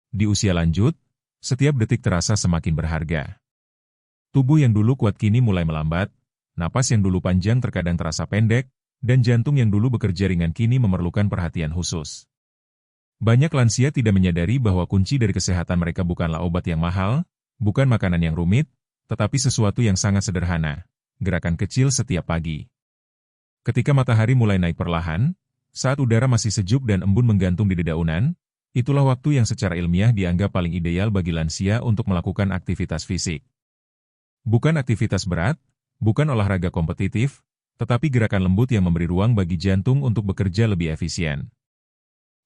Di usia lanjut, setiap detik terasa semakin berharga. Tubuh yang dulu kuat kini mulai melambat, napas yang dulu panjang terkadang terasa pendek, dan jantung yang dulu bekerja ringan kini memerlukan perhatian khusus. Banyak lansia tidak menyadari bahwa kunci dari kesehatan mereka bukanlah obat yang mahal, bukan makanan yang rumit, tetapi sesuatu yang sangat sederhana, gerakan kecil setiap pagi. Ketika matahari mulai naik perlahan, saat udara masih sejuk dan embun menggantung di dedaunan, itulah waktu yang secara ilmiah dianggap paling ideal bagi lansia untuk melakukan aktivitas fisik. Bukan aktivitas berat, bukan olahraga kompetitif, tetapi gerakan lembut yang memberi ruang bagi jantung untuk bekerja lebih efisien.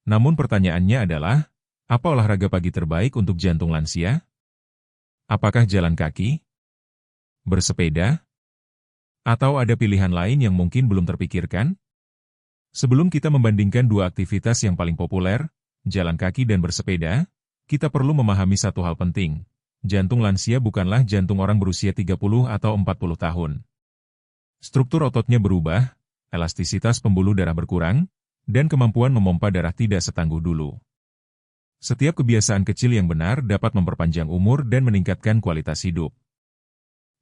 Namun pertanyaannya adalah, apa olahraga pagi terbaik untuk jantung lansia? Apakah jalan kaki? Bersepeda? Atau ada pilihan lain yang mungkin belum terpikirkan? Sebelum kita membandingkan dua aktivitas yang paling populer, jalan kaki dan bersepeda, kita perlu memahami satu hal penting. Jantung lansia bukanlah jantung orang berusia 30 atau 40 tahun. Struktur ototnya berubah, elastisitas pembuluh darah berkurang, dan kemampuan memompa darah tidak setangguh dulu. Setiap kebiasaan kecil yang benar dapat memperpanjang umur dan meningkatkan kualitas hidup.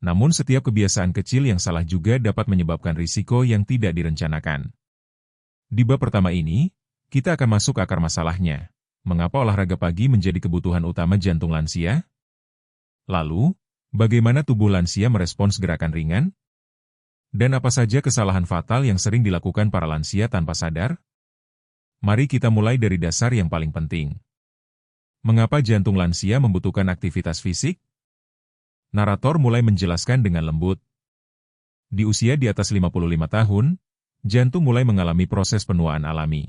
Namun setiap kebiasaan kecil yang salah juga dapat menyebabkan risiko yang tidak direncanakan. Di bab pertama ini, kita akan masuk akar masalahnya. Mengapa olahraga pagi menjadi kebutuhan utama jantung lansia? Lalu, bagaimana tubuh lansia merespons gerakan ringan? Dan apa saja kesalahan fatal yang sering dilakukan para lansia tanpa sadar? Mari kita mulai dari dasar yang paling penting. Mengapa jantung lansia membutuhkan aktivitas fisik? Narator mulai menjelaskan dengan lembut. Di usia di atas 55 tahun, jantung mulai mengalami proses penuaan alami.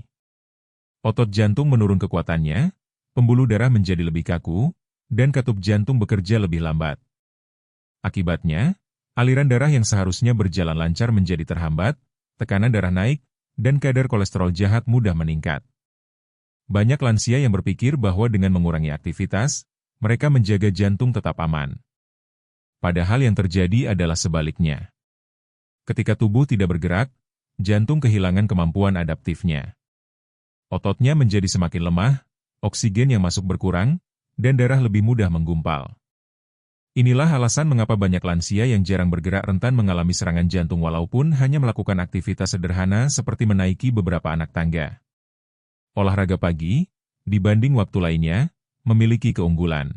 Otot jantung menurun kekuatannya, pembuluh darah menjadi lebih kaku, dan katup jantung bekerja lebih lambat. Akibatnya, aliran darah yang seharusnya berjalan lancar menjadi terhambat, tekanan darah naik, dan kadar kolesterol jahat mudah meningkat. Banyak lansia yang berpikir bahwa dengan mengurangi aktivitas, mereka menjaga jantung tetap aman. Padahal yang terjadi adalah sebaliknya. Ketika tubuh tidak bergerak, jantung kehilangan kemampuan adaptifnya. Ototnya menjadi semakin lemah, oksigen yang masuk berkurang, dan darah lebih mudah menggumpal. Inilah alasan mengapa banyak lansia yang jarang bergerak rentan mengalami serangan jantung walaupun hanya melakukan aktivitas sederhana seperti menaiki beberapa anak tangga. Olahraga pagi, dibanding waktu lainnya, memiliki keunggulan.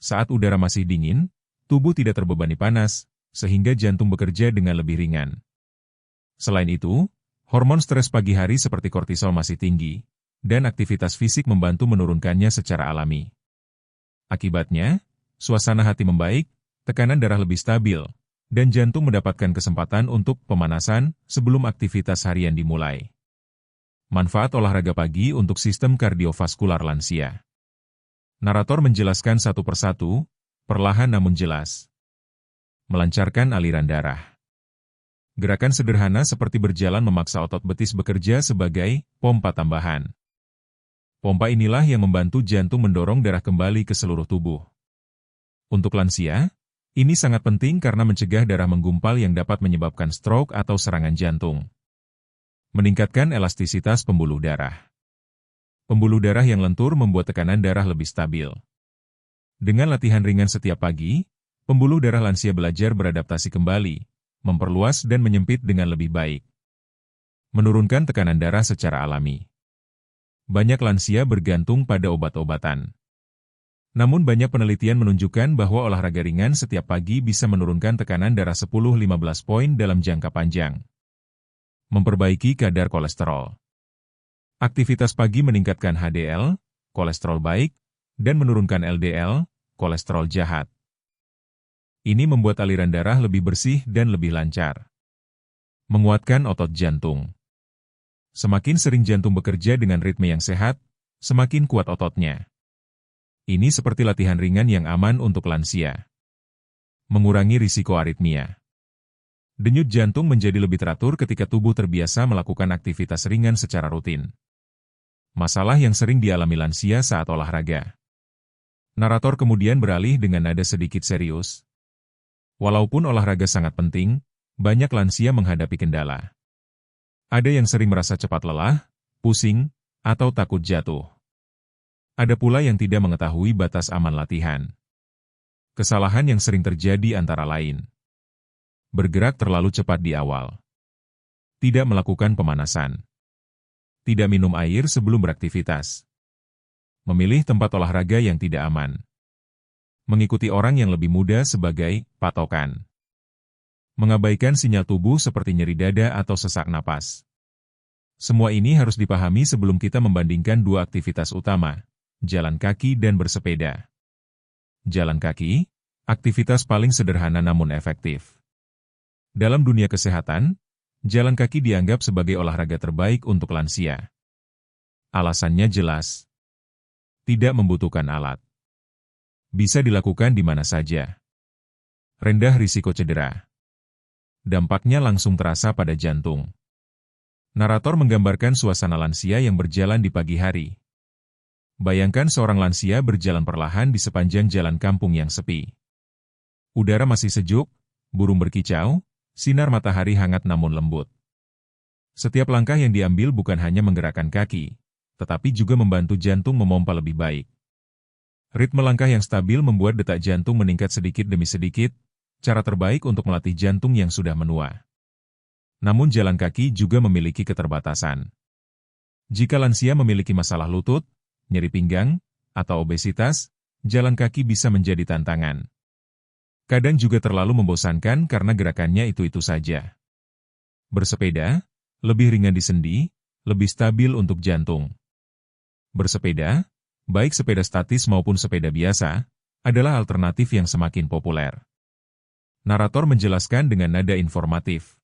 Saat udara masih dingin, tubuh tidak terbebani panas, sehingga jantung bekerja dengan lebih ringan. Selain itu, hormon stres pagi hari seperti kortisol masih tinggi, dan aktivitas fisik membantu menurunkannya secara alami. Akibatnya, suasana hati membaik, tekanan darah lebih stabil, dan jantung mendapatkan kesempatan untuk pemanasan sebelum aktivitas harian dimulai. Manfaat olahraga pagi untuk sistem kardiovaskular lansia. Narator menjelaskan satu persatu, perlahan namun jelas. Melancarkan aliran darah. Gerakan sederhana seperti berjalan memaksa otot betis bekerja sebagai pompa tambahan. Pompa inilah yang membantu jantung mendorong darah kembali ke seluruh tubuh. Untuk lansia, ini sangat penting karena mencegah darah menggumpal yang dapat menyebabkan stroke atau serangan jantung. Meningkatkan elastisitas pembuluh darah. Pembuluh darah yang lentur membuat tekanan darah lebih stabil. Dengan latihan ringan setiap pagi, pembuluh darah lansia belajar beradaptasi kembali, memperluas dan menyempit dengan lebih baik. Menurunkan tekanan darah secara alami. Banyak lansia bergantung pada obat-obatan. Namun banyak penelitian menunjukkan bahwa olahraga ringan setiap pagi bisa menurunkan tekanan darah 10-15 poin dalam jangka panjang. Memperbaiki kadar kolesterol. Aktivitas pagi meningkatkan HDL, kolesterol baik, dan menurunkan LDL, kolesterol jahat. Ini membuat aliran darah lebih bersih dan lebih lancar. Menguatkan otot jantung. Semakin sering jantung bekerja dengan ritme yang sehat, semakin kuat ototnya. Ini seperti latihan ringan yang aman untuk lansia. Mengurangi risiko aritmia. Denyut jantung menjadi lebih teratur ketika tubuh terbiasa melakukan aktivitas ringan secara rutin. Masalah yang sering dialami lansia saat olahraga. Narator kemudian beralih dengan nada sedikit serius. Walaupun olahraga sangat penting, banyak lansia menghadapi kendala. Ada yang sering merasa cepat lelah, pusing, atau takut jatuh. Ada pula yang tidak mengetahui batas aman latihan. Kesalahan yang sering terjadi antara lain: bergerak terlalu cepat di awal, tidak melakukan pemanasan, tidak minum air sebelum beraktivitas, memilih tempat olahraga yang tidak aman, mengikuti orang yang lebih muda sebagai patokan, mengabaikan sinyal tubuh seperti nyeri dada atau sesak napas. Semua ini harus dipahami sebelum kita membandingkan dua aktivitas utama, jalan kaki dan bersepeda. Jalan kaki, aktivitas paling sederhana namun efektif. Dalam dunia kesehatan, jalan kaki dianggap sebagai olahraga terbaik untuk lansia. Alasannya jelas. Tidak membutuhkan alat. Bisa dilakukan di mana saja. Rendah risiko cedera. Dampaknya langsung terasa pada jantung. Narator menggambarkan suasana lansia yang berjalan di pagi hari. Bayangkan seorang lansia berjalan perlahan di sepanjang jalan kampung yang sepi. Udara masih sejuk, burung berkicau, sinar matahari hangat namun lembut. Setiap langkah yang diambil bukan hanya menggerakkan kaki, tetapi juga membantu jantung memompa lebih baik. Ritme langkah yang stabil membuat detak jantung meningkat sedikit demi sedikit, cara terbaik untuk melatih jantung yang sudah menua. Namun jalan kaki juga memiliki keterbatasan. Jika lansia memiliki masalah lutut, nyeri pinggang, atau obesitas, jalan kaki bisa menjadi tantangan. Kadang juga terlalu membosankan karena gerakannya itu-itu saja. Bersepeda, lebih ringan di sendi, lebih stabil untuk jantung. Bersepeda, baik sepeda statis maupun sepeda biasa, adalah alternatif yang semakin populer. Narator menjelaskan dengan nada informatif.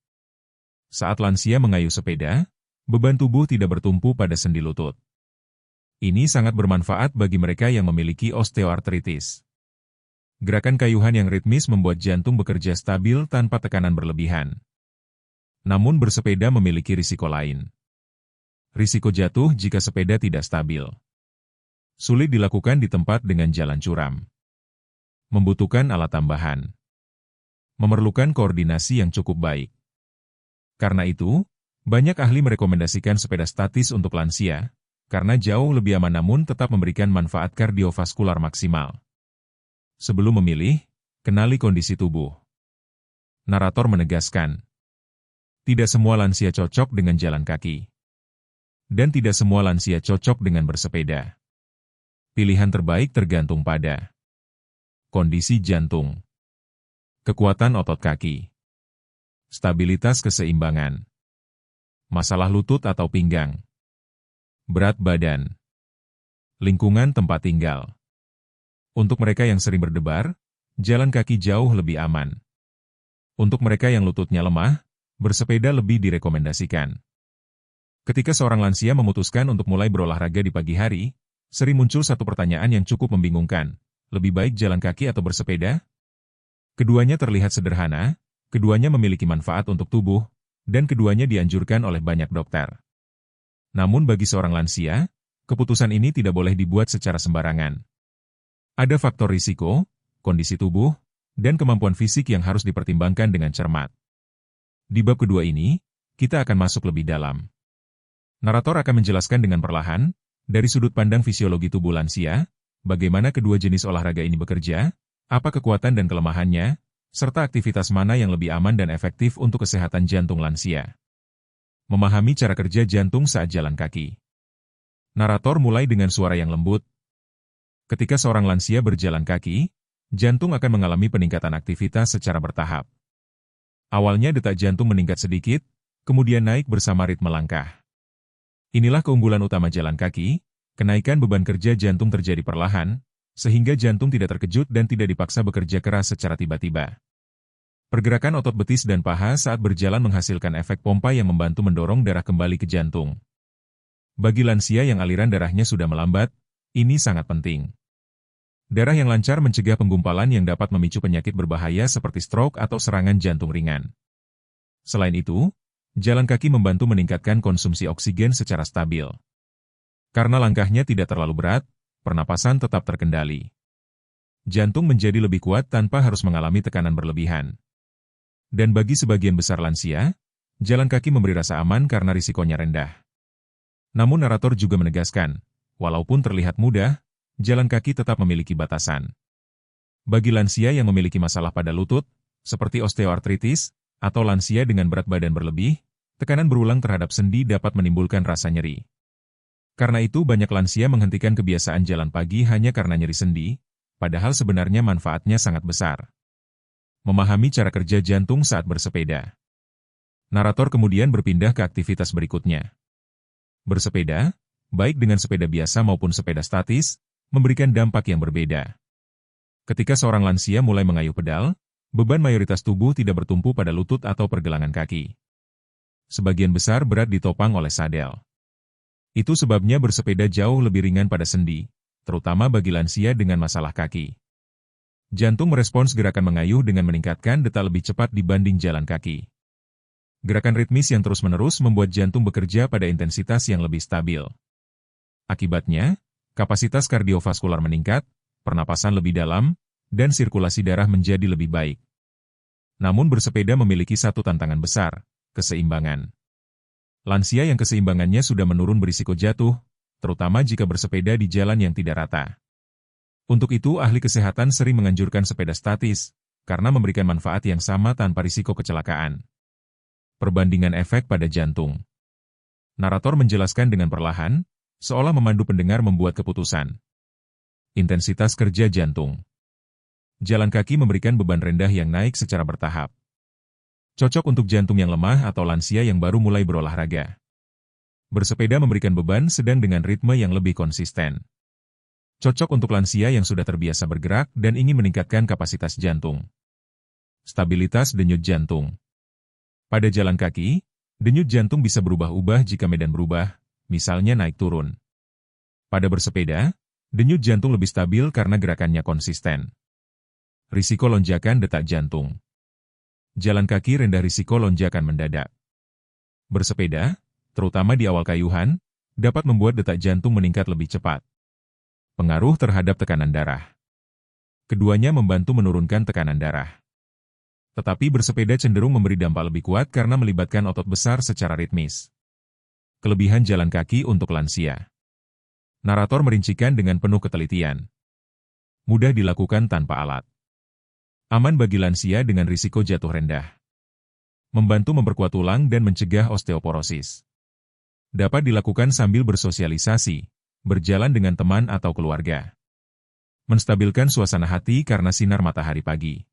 Saat lansia mengayuh sepeda, beban tubuh tidak bertumpu pada sendi lutut. Ini sangat bermanfaat bagi mereka yang memiliki osteoartritis. Gerakan kayuhan yang ritmis membuat jantung bekerja stabil tanpa tekanan berlebihan. Namun bersepeda memiliki risiko lain. Risiko jatuh jika sepeda tidak stabil. Sulit dilakukan di tempat dengan jalan curam. Membutuhkan alat tambahan. Memerlukan koordinasi yang cukup baik. Karena itu, banyak ahli merekomendasikan sepeda statis untuk lansia, karena jauh lebih aman namun tetap memberikan manfaat kardiovaskular maksimal. Sebelum memilih, kenali kondisi tubuh. Narator menegaskan, tidak semua lansia cocok dengan jalan kaki. Dan tidak semua lansia cocok dengan bersepeda. Pilihan terbaik tergantung pada kondisi jantung, kekuatan otot kaki, stabilitas keseimbangan, masalah lutut atau pinggang, berat badan, lingkungan tempat tinggal. Untuk mereka yang sering berdebar, jalan kaki jauh lebih aman. Untuk mereka yang lututnya lemah, bersepeda lebih direkomendasikan. Ketika seorang lansia memutuskan untuk mulai berolahraga di pagi hari, sering muncul satu pertanyaan yang cukup membingungkan. Lebih baik jalan kaki atau bersepeda? Keduanya terlihat sederhana, keduanya memiliki manfaat untuk tubuh, dan keduanya dianjurkan oleh banyak dokter. Namun bagi seorang lansia, keputusan ini tidak boleh dibuat secara sembarangan. Ada faktor risiko, kondisi tubuh, dan kemampuan fisik yang harus dipertimbangkan dengan cermat. Di bab kedua ini, kita akan masuk lebih dalam. Narator akan menjelaskan dengan perlahan, dari sudut pandang fisiologi tubuh lansia, bagaimana kedua jenis olahraga ini bekerja, apa kekuatan dan kelemahannya, serta aktivitas mana yang lebih aman dan efektif untuk kesehatan jantung lansia. Memahami cara kerja jantung saat jalan kaki. Narator mulai dengan suara yang lembut. Ketika seorang lansia berjalan kaki, jantung akan mengalami peningkatan aktivitas secara bertahap. Awalnya detak jantung meningkat sedikit, kemudian naik bersama ritme langkah. Inilah keunggulan utama jalan kaki, kenaikan beban kerja jantung terjadi perlahan, sehingga jantung tidak terkejut dan tidak dipaksa bekerja keras secara tiba-tiba. Pergerakan otot betis dan paha saat berjalan menghasilkan efek pompa yang membantu mendorong darah kembali ke jantung. Bagi lansia yang aliran darahnya sudah melambat, ini sangat penting. Darah yang lancar mencegah penggumpalan yang dapat memicu penyakit berbahaya seperti stroke atau serangan jantung ringan. Selain itu, jalan kaki membantu meningkatkan konsumsi oksigen secara stabil. Karena langkahnya tidak terlalu berat, pernapasan tetap terkendali. Jantung menjadi lebih kuat tanpa harus mengalami tekanan berlebihan. Dan bagi sebagian besar lansia, jalan kaki memberi rasa aman karena risikonya rendah. Namun narator juga menegaskan, walaupun terlihat mudah, jalan kaki tetap memiliki batasan. Bagi lansia yang memiliki masalah pada lutut, seperti osteoartritis, atau lansia dengan berat badan berlebih, tekanan berulang terhadap sendi dapat menimbulkan rasa nyeri. Karena itu banyak lansia menghentikan kebiasaan jalan pagi hanya karena nyeri sendi, padahal sebenarnya manfaatnya sangat besar. Memahami cara kerja jantung saat bersepeda. Narator kemudian berpindah ke aktivitas berikutnya. Bersepeda, baik dengan sepeda biasa maupun sepeda statis, memberikan dampak yang berbeda. Ketika seorang lansia mulai mengayuh pedal, beban mayoritas tubuh tidak bertumpu pada lutut atau pergelangan kaki. Sebagian besar berat ditopang oleh sadel. Itu sebabnya bersepeda jauh lebih ringan pada sendi, terutama bagi lansia dengan masalah kaki. Jantung merespons gerakan mengayuh dengan meningkatkan detak lebih cepat dibanding jalan kaki. Gerakan ritmis yang terus-menerus membuat jantung bekerja pada intensitas yang lebih stabil. Akibatnya, kapasitas kardiovaskular meningkat, pernapasan lebih dalam, dan sirkulasi darah menjadi lebih baik. Namun bersepeda memiliki satu tantangan besar, keseimbangan. Lansia yang keseimbangannya sudah menurun berisiko jatuh, terutama jika bersepeda di jalan yang tidak rata. Untuk itu ahli kesehatan sering menganjurkan sepeda statis, karena memberikan manfaat yang sama tanpa risiko kecelakaan. Perbandingan efek pada jantung. Narator menjelaskan dengan perlahan, seolah memandu pendengar membuat keputusan. Intensitas kerja jantung. Jalan kaki memberikan beban rendah yang naik secara bertahap. Cocok untuk jantung yang lemah atau lansia yang baru mulai berolahraga. Bersepeda memberikan beban sedang dengan ritme yang lebih konsisten. Cocok untuk lansia yang sudah terbiasa bergerak dan ingin meningkatkan kapasitas jantung. Stabilitas denyut jantung. Pada jalan kaki, denyut jantung bisa berubah-ubah jika medan berubah, misalnya naik turun. Pada bersepeda, denyut jantung lebih stabil karena gerakannya konsisten. Risiko lonjakan detak jantung. Jalan kaki rendah risiko lonjakan mendadak. Bersepeda, terutama di awal kayuhan, dapat membuat detak jantung meningkat lebih cepat. Pengaruh terhadap tekanan darah. Keduanya membantu menurunkan tekanan darah. Tetapi bersepeda cenderung memberi dampak lebih kuat karena melibatkan otot besar secara ritmis. Kelebihan jalan kaki untuk lansia. Narator merincikan dengan penuh ketelitian. Mudah dilakukan tanpa alat. Aman bagi lansia dengan risiko jatuh rendah. Membantu memperkuat tulang dan mencegah osteoporosis. Dapat dilakukan sambil bersosialisasi, berjalan dengan teman atau keluarga. Menstabilkan suasana hati karena sinar matahari pagi.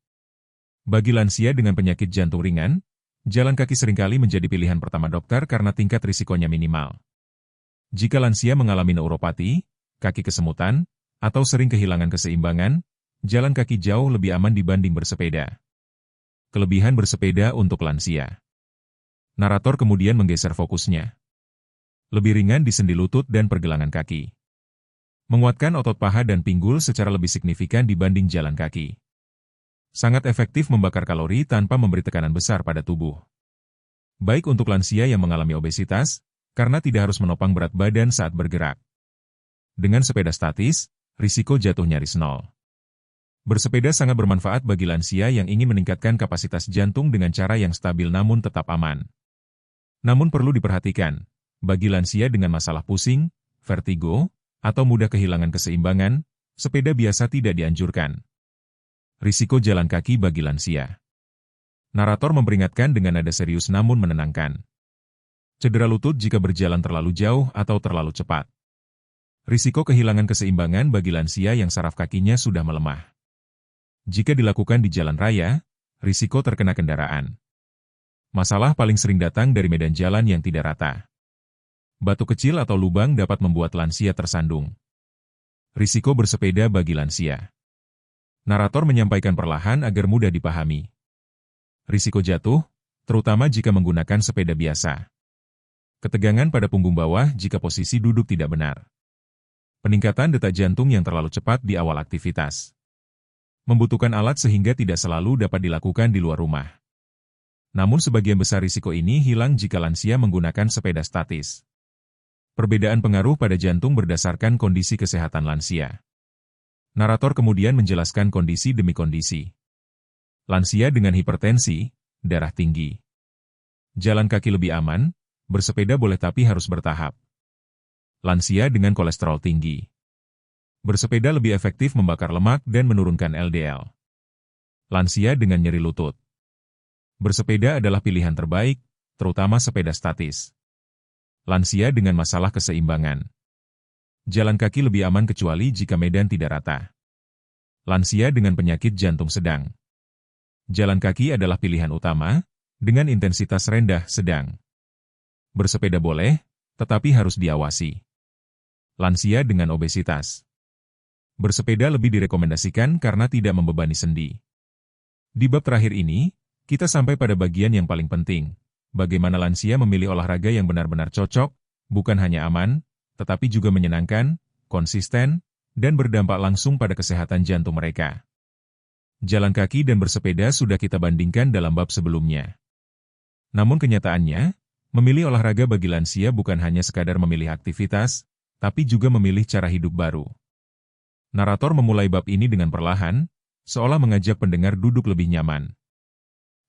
Bagi lansia dengan penyakit jantung ringan, jalan kaki seringkali menjadi pilihan pertama dokter karena tingkat risikonya minimal. Jika lansia mengalami neuropati, kaki kesemutan, atau sering kehilangan keseimbangan, jalan kaki jauh lebih aman dibanding bersepeda. Kelebihan bersepeda untuk lansia. Narator kemudian menggeser fokusnya. Lebih ringan di sendi lutut dan pergelangan kaki. Menguatkan otot paha dan pinggul secara lebih signifikan dibanding jalan kaki. Sangat efektif membakar kalori tanpa memberi tekanan besar pada tubuh. Baik untuk lansia yang mengalami obesitas, karena tidak harus menopang berat badan saat bergerak. Dengan sepeda statis, risiko jatuh nyaris nol. Bersepeda sangat bermanfaat bagi lansia yang ingin meningkatkan kapasitas jantung dengan cara yang stabil namun tetap aman. Namun perlu diperhatikan, bagi lansia dengan masalah pusing, vertigo, atau mudah kehilangan keseimbangan, sepeda biasa tidak dianjurkan. Risiko jalan kaki bagi lansia. Narator memperingatkan dengan nada serius namun menenangkan. Cedera lutut jika berjalan terlalu jauh atau terlalu cepat. Risiko kehilangan keseimbangan bagi lansia yang saraf kakinya sudah melemah. Jika dilakukan di jalan raya, risiko terkena kendaraan. Masalah paling sering datang dari medan jalan yang tidak rata. Batu kecil atau lubang dapat membuat lansia tersandung. Risiko bersepeda bagi lansia. Narator menyampaikan perlahan agar mudah dipahami. Risiko jatuh, terutama jika menggunakan sepeda biasa. Ketegangan pada punggung bawah jika posisi duduk tidak benar. Peningkatan detak jantung yang terlalu cepat di awal aktivitas. Membutuhkan alat sehingga tidak selalu dapat dilakukan di luar rumah. Namun sebagian besar risiko ini hilang jika lansia menggunakan sepeda statis. Perbedaan pengaruh pada jantung berdasarkan kondisi kesehatan lansia. Narator kemudian menjelaskan kondisi demi kondisi. Lansia dengan hipertensi, darah tinggi. Jalan kaki lebih aman, bersepeda boleh tapi harus bertahap. Lansia dengan kolesterol tinggi. Bersepeda lebih efektif membakar lemak dan menurunkan LDL. Lansia dengan nyeri lutut. Bersepeda adalah pilihan terbaik, terutama sepeda statis. Lansia dengan masalah keseimbangan. Jalan kaki lebih aman kecuali jika medan tidak rata. Lansia dengan penyakit jantung sedang. Jalan kaki adalah pilihan utama, dengan intensitas rendah sedang. Bersepeda boleh, tetapi harus diawasi. Lansia dengan obesitas. Bersepeda lebih direkomendasikan karena tidak membebani sendi. Di bab terakhir ini, kita sampai pada bagian yang paling penting. Bagaimana lansia memilih olahraga yang benar-benar cocok, bukan hanya aman, tetapi juga menyenangkan, konsisten, dan berdampak langsung pada kesehatan jantung mereka. Jalan kaki dan bersepeda sudah kita bandingkan dalam bab sebelumnya. Namun kenyataannya, memilih olahraga bagi lansia bukan hanya sekadar memilih aktivitas, tapi juga memilih cara hidup baru. Narator memulai bab ini dengan perlahan, seolah mengajak pendengar duduk lebih nyaman.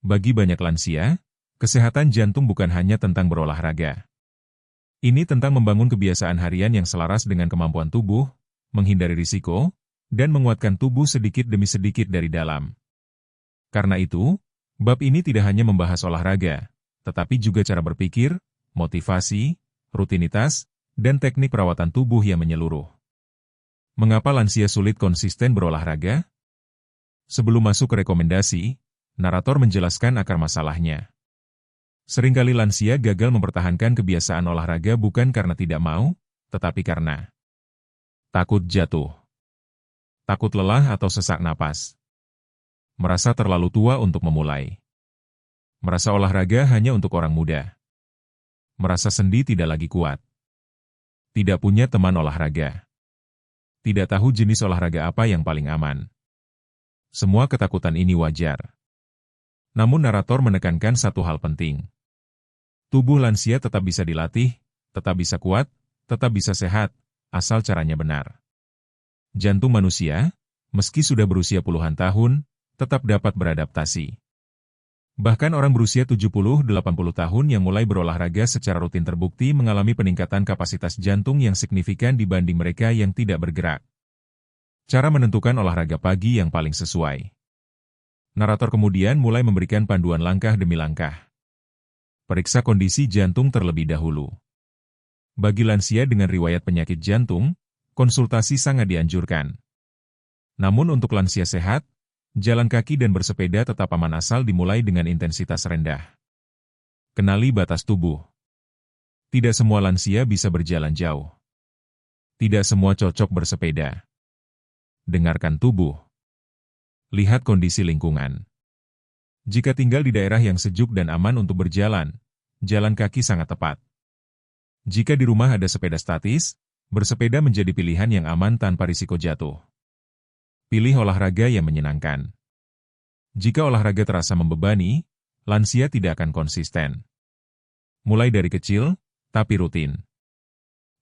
Bagi banyak lansia, kesehatan jantung bukan hanya tentang berolahraga. Ini tentang membangun kebiasaan harian yang selaras dengan kemampuan tubuh, menghindari risiko, dan menguatkan tubuh sedikit demi sedikit dari dalam. Karena itu, bab ini tidak hanya membahas olahraga, tetapi juga cara berpikir, motivasi, rutinitas, dan teknik perawatan tubuh yang menyeluruh. Mengapa lansia sulit konsisten berolahraga? Sebelum masuk ke rekomendasi, narator menjelaskan akar masalahnya. Seringkali lansia gagal mempertahankan kebiasaan olahraga bukan karena tidak mau, tetapi karena takut jatuh, takut lelah atau sesak napas, merasa terlalu tua untuk memulai, merasa olahraga hanya untuk orang muda, merasa sendi tidak lagi kuat, tidak punya teman olahraga, tidak tahu jenis olahraga apa yang paling aman. Semua ketakutan ini wajar. Namun narator menekankan satu hal penting. Tubuh lansia tetap bisa dilatih, tetap bisa kuat, tetap bisa sehat, asal caranya benar. Jantung manusia, meski sudah berusia puluhan tahun, tetap dapat beradaptasi. Bahkan orang berusia 70-80 tahun yang mulai berolahraga secara rutin terbukti mengalami peningkatan kapasitas jantung yang signifikan dibanding mereka yang tidak bergerak. Cara menentukan olahraga pagi yang paling sesuai. Narator kemudian mulai memberikan panduan langkah demi langkah. Periksa kondisi jantung terlebih dahulu. Bagi lansia dengan riwayat penyakit jantung, konsultasi sangat dianjurkan. Namun untuk lansia sehat, jalan kaki dan bersepeda tetap aman asal dimulai dengan intensitas rendah. Kenali batas tubuh. Tidak semua lansia bisa berjalan jauh. Tidak semua cocok bersepeda. Dengarkan tubuh. Lihat kondisi lingkungan. Jika tinggal di daerah yang sejuk dan aman untuk berjalan, jalan kaki sangat tepat. Jika di rumah ada sepeda statis, bersepeda menjadi pilihan yang aman tanpa risiko jatuh. Pilih olahraga yang menyenangkan. Jika olahraga terasa membebani, lansia tidak akan konsisten. Mulai dari kecil, tapi rutin.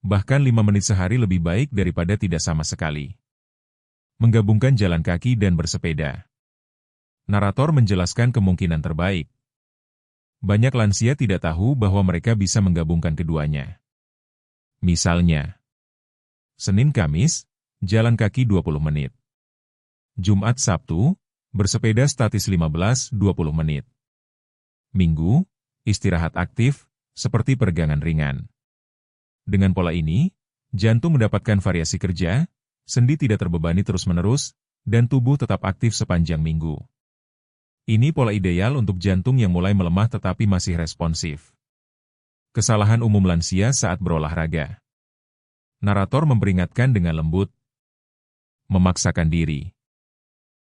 Bahkan 5 menit sehari lebih baik daripada tidak sama sekali. Menggabungkan jalan kaki dan bersepeda. Narator menjelaskan kemungkinan terbaik. Banyak lansia tidak tahu bahwa mereka bisa menggabungkan keduanya. Misalnya, Senin Kamis, jalan kaki 20 menit. Jumat Sabtu, bersepeda statis 15-20 menit. Minggu, istirahat aktif, seperti peregangan ringan. Dengan pola ini, jantung mendapatkan variasi kerja, sendi tidak terbebani terus-menerus, dan tubuh tetap aktif sepanjang minggu. Ini pola ideal untuk jantung yang mulai melemah tetapi masih responsif. Kesalahan umum lansia saat berolahraga. Narator memperingatkan dengan lembut. Memaksakan diri.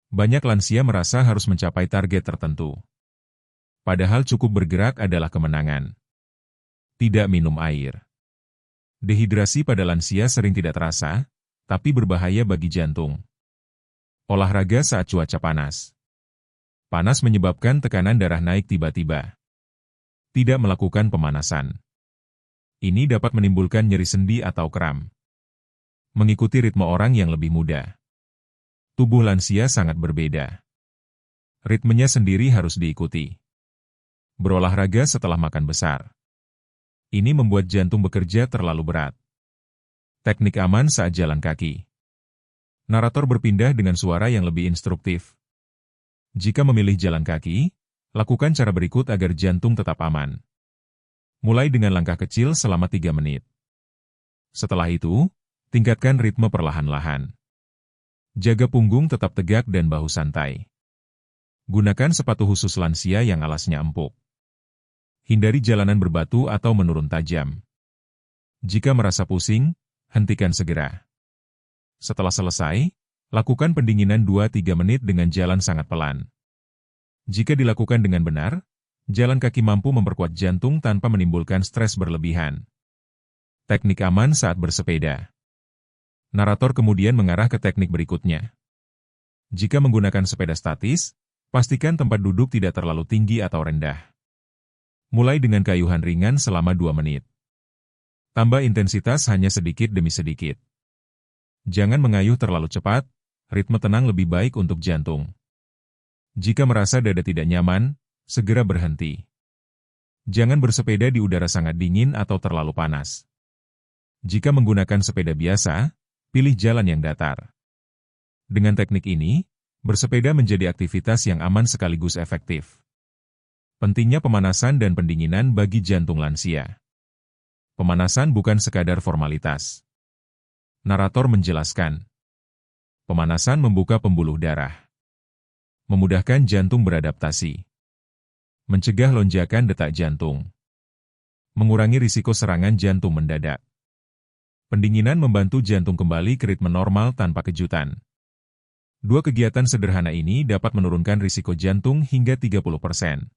Banyak lansia merasa harus mencapai target tertentu. Padahal cukup bergerak adalah kemenangan. Tidak minum air. Dehidrasi pada lansia sering tidak terasa, tapi berbahaya bagi jantung. Olahraga saat cuaca panas. Panas menyebabkan tekanan darah naik tiba-tiba. Tidak melakukan pemanasan. Ini dapat menimbulkan nyeri sendi atau kram. Mengikuti ritme orang yang lebih muda. Tubuh lansia sangat berbeda. Ritmenya sendiri harus diikuti. Berolahraga setelah makan besar. Ini membuat jantung bekerja terlalu berat. Teknik aman saat jalan kaki. Narator berpindah dengan suara yang lebih instruktif. Jika memilih jalan kaki, lakukan cara berikut agar jantung tetap aman. Mulai dengan langkah kecil selama 3 menit. Setelah itu, tingkatkan ritme perlahan-lahan. Jaga punggung tetap tegak dan bahu santai. Gunakan sepatu khusus lansia yang alasnya empuk. Hindari jalanan berbatu atau menurun tajam. Jika merasa pusing, hentikan segera. Setelah selesai, lakukan pendinginan 2-3 menit dengan jalan sangat pelan. Jika dilakukan dengan benar, jalan kaki mampu memperkuat jantung tanpa menimbulkan stres berlebihan. Teknik aman saat bersepeda. Narator kemudian mengarah ke teknik berikutnya. Jika menggunakan sepeda statis, pastikan tempat duduk tidak terlalu tinggi atau rendah. Mulai dengan kayuhan ringan selama 2 menit. Tambah intensitas hanya sedikit demi sedikit. Jangan mengayuh terlalu cepat, ritme tenang lebih baik untuk jantung. Jika merasa dada tidak nyaman, segera berhenti. Jangan bersepeda di udara sangat dingin atau terlalu panas. Jika menggunakan sepeda biasa, pilih jalan yang datar. Dengan teknik ini, bersepeda menjadi aktivitas yang aman sekaligus efektif. Pentingnya pemanasan dan pendinginan bagi jantung lansia. Pemanasan bukan sekadar formalitas. Narator menjelaskan. Pemanasan membuka pembuluh darah. Memudahkan jantung beradaptasi. Mencegah lonjakan detak jantung. Mengurangi risiko serangan jantung mendadak. Pendinginan membantu jantung kembali ke ritme normal tanpa kejutan. 2 kegiatan sederhana ini dapat menurunkan risiko jantung hingga 30%.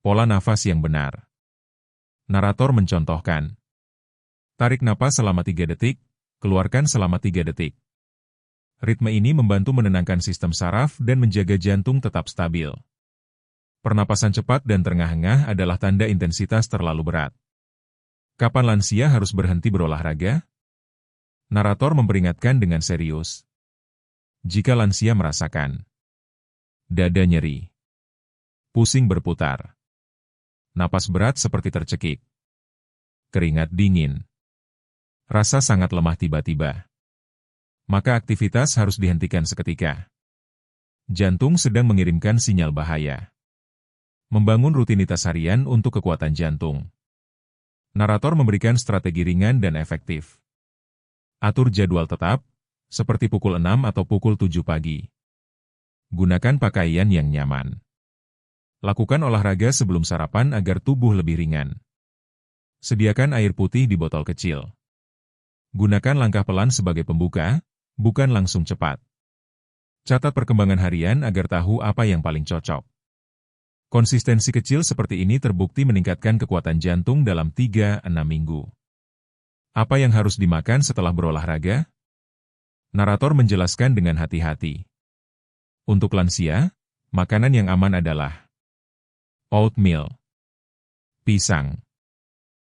Pola nafas yang benar. Narator mencontohkan. Tarik napas selama 3 detik, keluarkan selama 3 detik. Ritme ini membantu menenangkan sistem saraf dan menjaga jantung tetap stabil. Pernapasan cepat dan terengah-engah adalah tanda intensitas terlalu berat. Kapan lansia harus berhenti berolahraga? Narator memperingatkan dengan serius. Jika lansia merasakan dada nyeri, pusing berputar, napas berat seperti tercekik, keringat dingin, rasa sangat lemah tiba-tiba, maka aktivitas harus dihentikan seketika. Jantung sedang mengirimkan sinyal bahaya. Membangun rutinitas harian untuk kekuatan jantung. Narator memberikan strategi ringan dan efektif. Atur jadwal tetap, seperti pukul 6 atau pukul 7 pagi. Gunakan pakaian yang nyaman. Lakukan olahraga sebelum sarapan agar tubuh lebih ringan. Sediakan air putih di botol kecil. Gunakan langkah pelan sebagai pembuka, bukan langsung cepat. Catat perkembangan harian agar tahu apa yang paling cocok. Konsistensi kecil seperti ini terbukti meningkatkan kekuatan jantung dalam 3-6 minggu. Apa yang harus dimakan setelah berolahraga? Narator menjelaskan dengan hati-hati. Untuk lansia, makanan yang aman adalah oatmeal, pisang,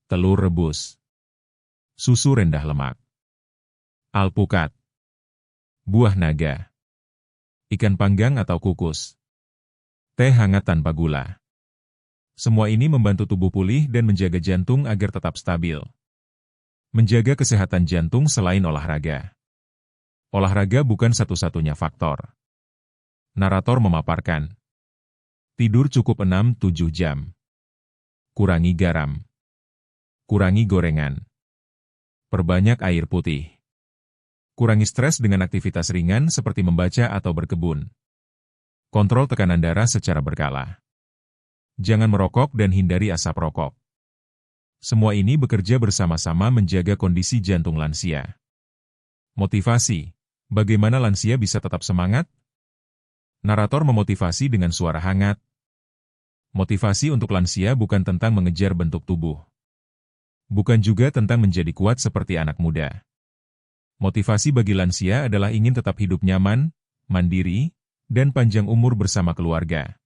telur rebus, susu rendah lemak, alpukat, buah naga, ikan panggang atau kukus, teh hangat tanpa gula. Semua ini membantu tubuh pulih dan menjaga jantung agar tetap stabil. Menjaga kesehatan jantung selain olahraga. Olahraga bukan satu-satunya faktor. Narator memaparkan. Tidur cukup 6-7 jam. Kurangi garam. Kurangi gorengan. Perbanyak air putih. Kurangi stres dengan aktivitas ringan seperti membaca atau berkebun. Kontrol tekanan darah secara berkala. Jangan merokok dan hindari asap rokok. Semua ini bekerja bersama-sama menjaga kondisi jantung lansia. Motivasi. Bagaimana lansia bisa tetap semangat? Narator memotivasi dengan suara hangat. Motivasi untuk lansia bukan tentang mengejar bentuk tubuh. Bukan juga tentang menjadi kuat seperti anak muda. Motivasi bagi lansia adalah ingin tetap hidup nyaman, mandiri, dan panjang umur bersama keluarga.